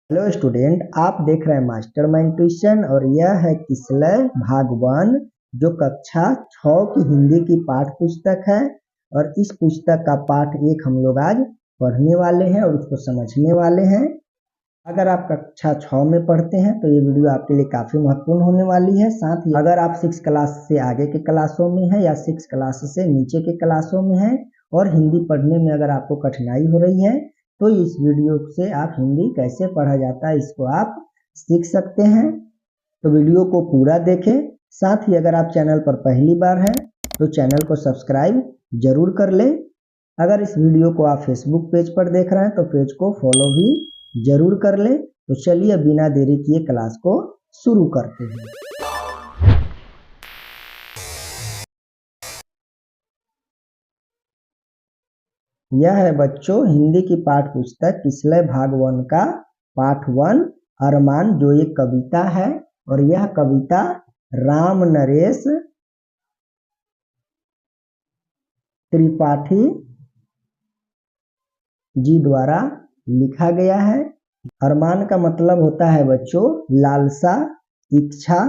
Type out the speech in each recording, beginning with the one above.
Hello student, आप देख रहे हैं मास्टर माइंड ट्यूशन और यह है किसलय भाग 1 जो कक्षा 6 की हिंदी की पाठ पुस्तक है। और इस पुस्तक का पाठ 1 हम लोग आज पढ़ने वाले हैं और उसको समझने वाले हैं। अगर आप कक्षा 6 में पढ़ते हैं तो ये वीडियो आपके लिए काफ़ी महत्वपूर्ण होने वाली है। साथ ही अगर आप 6 क्लास से आगे के क्लासों में हैं या 6 क्लास से नीचे के क्लासों में हैं और हिंदी पढ़ने में अगर आपको कठिनाई हो रही है तो इस वीडियो से आप हिंदी कैसे पढ़ा जाता है इसको आप सीख सकते हैं। तो वीडियो को पूरा देखें। साथ ही अगर आप चैनल पर पहली बार हैं तो चैनल को सब्सक्राइब जरूर कर लें। अगर इस वीडियो को आप फेसबुक पेज पर देख रहे हैं तो पेज को फॉलो भी जरूर कर लें। तो चलिए बिना देरी किए क्लास को शुरू करते हैं। यह है बच्चों हिंदी की पाठ पुस्तक किसलय भाग 1 का पाठ 1 अरमान, जो एक कविता है। और यह कविता राम नरेश त्रिपाठी जी द्वारा लिखा गया है। अरमान का मतलब होता है बच्चों लालसा, इच्छा,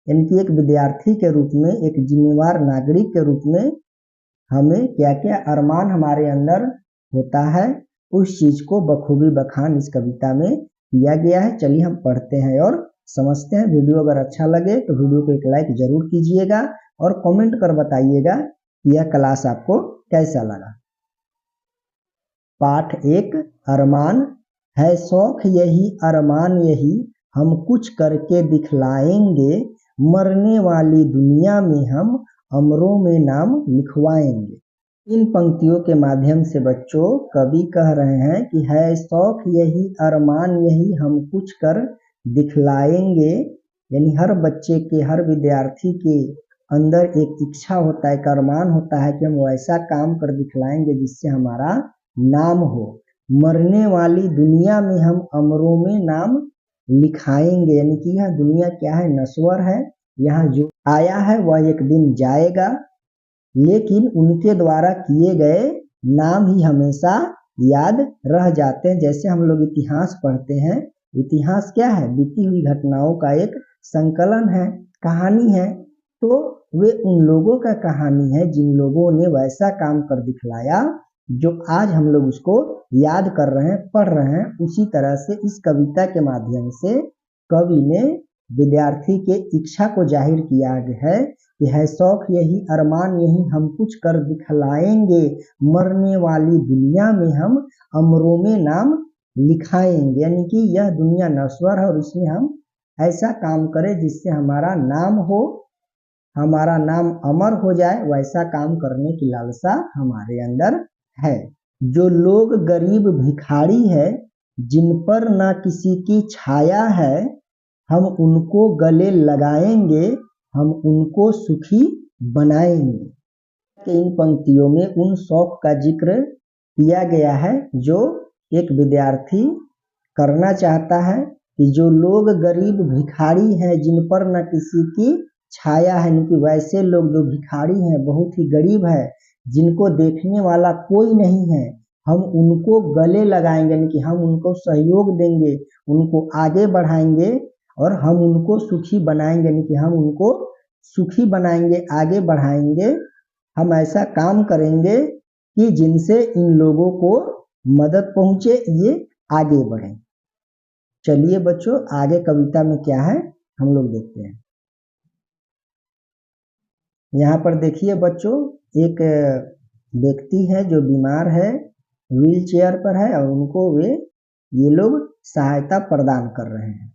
यानी कि एक विद्यार्थी के रूप में, एक जिम्मेवार नागरिक के रूप में हमें क्या क्या अरमान हमारे अंदर होता है, उस चीज को बखूबी बखान इस कविता में किया गया है। चलिए हम पढ़ते हैं और समझते हैं। वीडियो अगर अच्छा लगे तो वीडियो को एक लाइक जरूर कीजिएगा और कमेंट कर बताइएगा कि यह क्लास आपको कैसा लगा। पाठ 1 अरमान है शौक यही अरमान यही हम कुछ करके दिखलाएंगे, मरने वाली दुनिया में हम अमरों में नाम लिखवाएंगे। इन पंक्तियों के माध्यम से बच्चों कवि कह रहे हैं कि है शौक यही अरमान यही हम कुछ कर दिखलाएंगे, यानी हर बच्चे के, हर विद्यार्थी के अंदर एक इच्छा होता है, एक अरमान होता है कि हम वैसा काम कर दिखलाएंगे जिससे हमारा नाम हो। मरने वाली दुनिया में हम अमरों में नाम लिखाएंगे, यानी कि यह दुनिया क्या है, नश्वर है। यहाँ जो आया है वह एक दिन जाएगा, लेकिन उनके द्वारा किए गए नाम ही हमेशा याद रह जाते हैं। जैसे हम लोग इतिहास पढ़ते हैं, इतिहास क्या है, बीती हुई घटनाओं का एक संकलन है, कहानी है। तो वे उन लोगों का कहानी है जिन लोगों ने वैसा काम कर दिखलाया जो आज हम लोग उसको याद कर रहे हैं, पढ़ रहे हैं। उसी तरह से इस कविता के माध्यम से कवि ने विद्यार्थी के इच्छा को जाहिर किया है कि है शौक यही अरमान यही हम कुछ कर दिखलाएंगे, मरने वाली दुनिया में हम अमरों में नाम लिखाएंगे, यानी कि यह दुनिया नश्वर है और इसमें हम ऐसा काम करें जिससे हमारा नाम हो, हमारा नाम अमर हो जाए। वैसा काम करने की लालसा हमारे अंदर है। जो लोग गरीब भिखारी है जिन पर ना किसी की छाया है, हम उनको गले लगाएंगे, हम उनको सुखी बनाएंगे। इन पंक्तियों में उन शौक का जिक्र किया गया है जो एक विद्यार्थी करना चाहता है कि जो लोग गरीब भिखारी हैं जिन पर न किसी की छाया है, कि वैसे लोग जो भिखारी हैं, बहुत ही गरीब है, जिनको देखने वाला कोई नहीं है, हम उनको गले लगाएंगे, यानी कि हम उनको सहयोग देंगे, उनको आगे बढ़ाएंगे और हम उनको सुखी बनाएंगे, यानी कि हम उनको सुखी बनाएंगे, आगे बढ़ाएंगे। हम ऐसा काम करेंगे कि जिनसे इन लोगों को मदद पहुंचे, ये आगे बढ़ें। चलिए बच्चों आगे कविता में क्या है हम लोग देखते हैं। यहाँ पर देखिए बच्चों, एक व्यक्ति है जो बीमार है, व्हील चेयर पर है और उनको ये लोग सहायता प्रदान कर रहे हैं।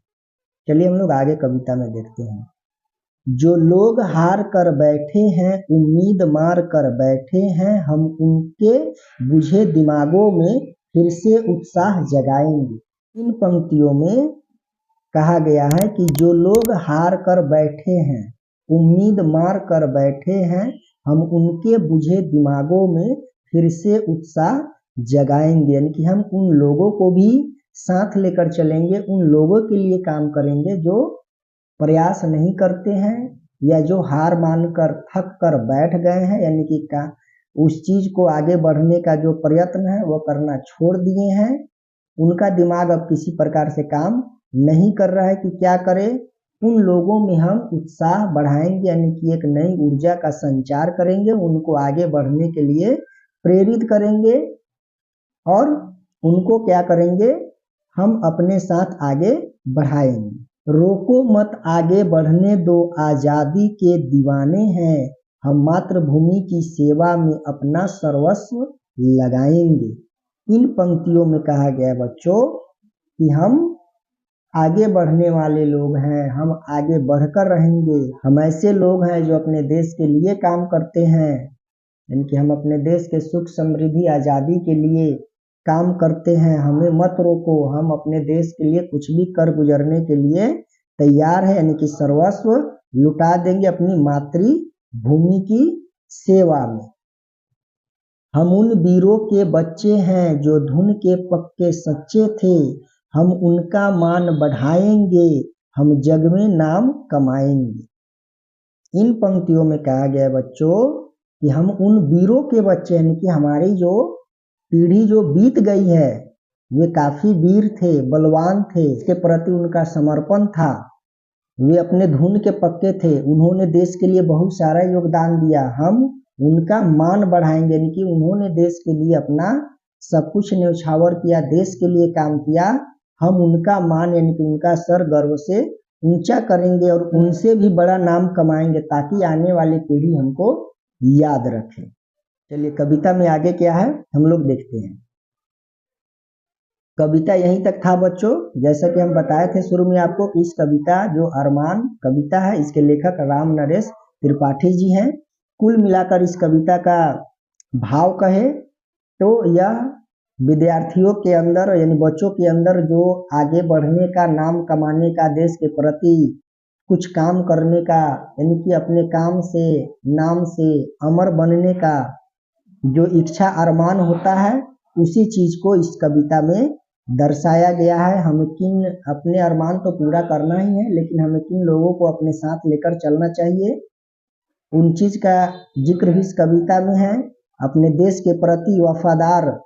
चलिए हम लोग आगे कविता में देखते हैं। जो लोग हार कर बैठे हैं, उम्मीद मार कर बैठे हैं, हम उनके बुझे दिमागों में फिर से उत्साह जगाएंगे। इन पंक्तियों में कहा गया है कि जो लोग हार कर बैठे हैं, उम्मीद मार कर बैठे हैं, हम उनके बुझे दिमागों में फिर से उत्साह जगाएंगे, यानी कि हम उन लोगों को भी साथ लेकर चलेंगे, उन लोगों के लिए काम करेंगे जो प्रयास नहीं करते हैं या जो हार मानकर थक कर बैठ गए हैं, यानी कि उस चीज को आगे बढ़ने का जो प्रयत्न है वो करना छोड़ दिए हैं। उनका दिमाग अब किसी प्रकार से काम नहीं कर रहा है कि क्या करें। उन लोगों में हम उत्साह बढ़ाएंगे, यानी कि एक नई ऊर्जा का संचार करेंगे, उनको आगे बढ़ने के लिए प्रेरित करेंगे और उनको क्या करेंगे, हम अपने साथ आगे बढ़ाएंगे। रोको मत आगे बढ़ने दो, आजादी के दीवाने हैं, हम मातृभूमि की सेवा में अपना सर्वस्व लगाएंगे। इन पंक्तियों में कहा गया बच्चों कि हम आगे बढ़ने वाले लोग हैं, हम आगे बढ़कर रहेंगे, हम ऐसे लोग हैं जो अपने देश के लिए काम करते हैं, यानी कि हम अपने देश के सुख समृद्धि आज़ादी के लिए काम करते हैं। हमें मत रोको, हम अपने देश के लिए कुछ भी कर गुजरने के लिए तैयार है, यानी कि सर्वस्व लुटा देंगे अपनी मातृभूमि की सेवा में। हम उन वीरों के बच्चे हैं जो धुन के पक्के सच्चे थे, हम उनका मान बढ़ाएंगे, हम जग में नाम कमाएंगे। इन पंक्तियों में कहा गया बच्चों कि हम उन वीरों के बच्चे, यानी कि हमारी जो पीढ़ी जो बीत गई है वे काफी वीर थे, बलवान थे, इसके प्रति उनका समर्पण था, वे अपने धुन के पक्के थे, उन्होंने देश के लिए बहुत सारा योगदान दिया, हम उनका मान बढ़ाएंगे, यानी कि उन्होंने देश के लिए अपना सब कुछ न्यौछावर किया, देश के लिए काम किया, हम उनका मान यानी कि उनका सर गर्व से ऊंचा करेंगे और उनसे भी बड़ा नाम कमाएंगे ताकि आने वाली पीढ़ी हमको याद रखे। चलिए कविता में आगे क्या है हम लोग देखते हैं। कविता यहीं तक था बच्चों। जैसा कि हम बताए थे शुरू में आपको, इस कविता जो अरमान कविता है इसके लेखक राम नरेश त्रिपाठी जी हैं। कुल मिलाकर इस कविता का भाव कहे तो यह विद्यार्थियों के अंदर यानी बच्चों के अंदर जो आगे बढ़ने का, नाम कमाने का, देश के प्रति कुछ काम करने का, यानी कि अपने काम से, नाम से अमर बनने का जो इच्छा अरमान होता है, उसी चीज को इस कविता में दर्शाया गया है। हमें किन अपने अरमान तो पूरा करना ही है, लेकिन हमें किन लोगों को अपने साथ लेकर चलना चाहिए, उन चीज का जिक्र भी इस कविता में है। अपने देश के प्रति वफादार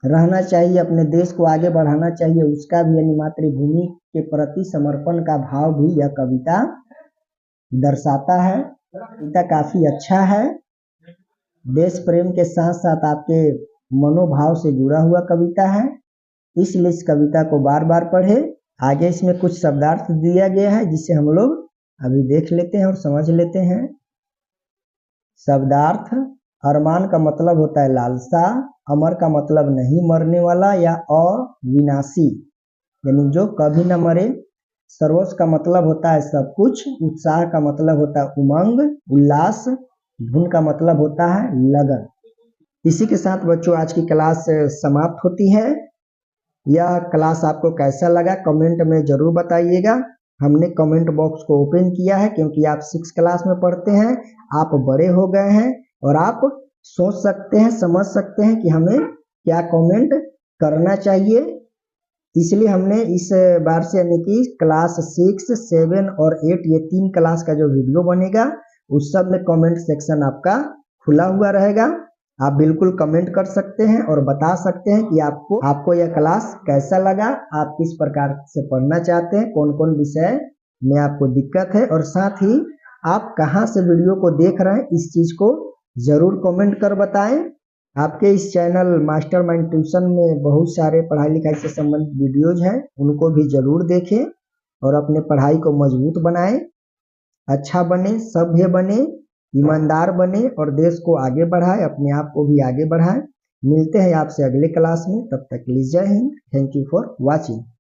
रहना चाहिए, अपने देश को आगे बढ़ाना चाहिए, उसका भी यानी मातृभूमि के प्रति समर्पण का भाव भी यह कविता दर्शाता है। कविता काफी अच्छा है, देश प्रेम के साथ साथ आपके मनोभाव से जुड़ा हुआ कविता है, इसलिए इस कविता को बार बार पढ़े। आगे इसमें कुछ शब्दार्थ दिया गया है जिसे हम लोग अभी देख लेते हैं और समझ लेते हैं। शब्दार्थ, अरमान का मतलब होता है लालसा, अमर का मतलब नहीं मरने वाला या अविनाशी यानी जो कभी न मरे, सर्वस्व का मतलब होता है सब कुछ, उत्साह का मतलब होता है उमंग, उल्लास, धुन का मतलब होता है लगन। इसी के साथ बच्चों आज की क्लास समाप्त होती है। यह क्लास आपको कैसा लगा कमेंट में जरूर बताइएगा। हमने कमेंट बॉक्स को ओपन किया है क्योंकि आप 6 क्लास में पढ़ते हैं, आप बड़े हो गए हैं और आप सोच सकते हैं, समझ सकते हैं कि हमें क्या कमेंट करना चाहिए। इसलिए हमने इस बार से यानी कि क्लास 6, 7 और 8 ये 3 क्लास का जो वीडियो बनेगा उस सब में कमेंट सेक्शन आपका खुला हुआ रहेगा। आप बिल्कुल कमेंट कर सकते हैं और बता सकते हैं कि आपको यह क्लास कैसा लगा, आप किस प्रकार से पढ़ना चाहते हैं, कौन कौन विषय में आपको दिक्कत है, और साथ ही आप कहां से वीडियो को देख रहे हैं इस चीज को जरूर कमेंट कर बताएं। आपके इस चैनल मास्टर माइंड ट्यूशन में बहुत सारे पढ़ाई लिखाई से संबंधित वीडियोज हैं, उनको भी जरूर देखें और अपने पढ़ाई को मजबूत बनाएं, अच्छा बने, सभ्य बने, ईमानदार बने और देश को आगे बढ़ाए, अपने आप को भी आगे बढ़ाए। मिलते हैं आपसे अगले क्लास में, तब तक के लिए जय Hind. Thank you for watching.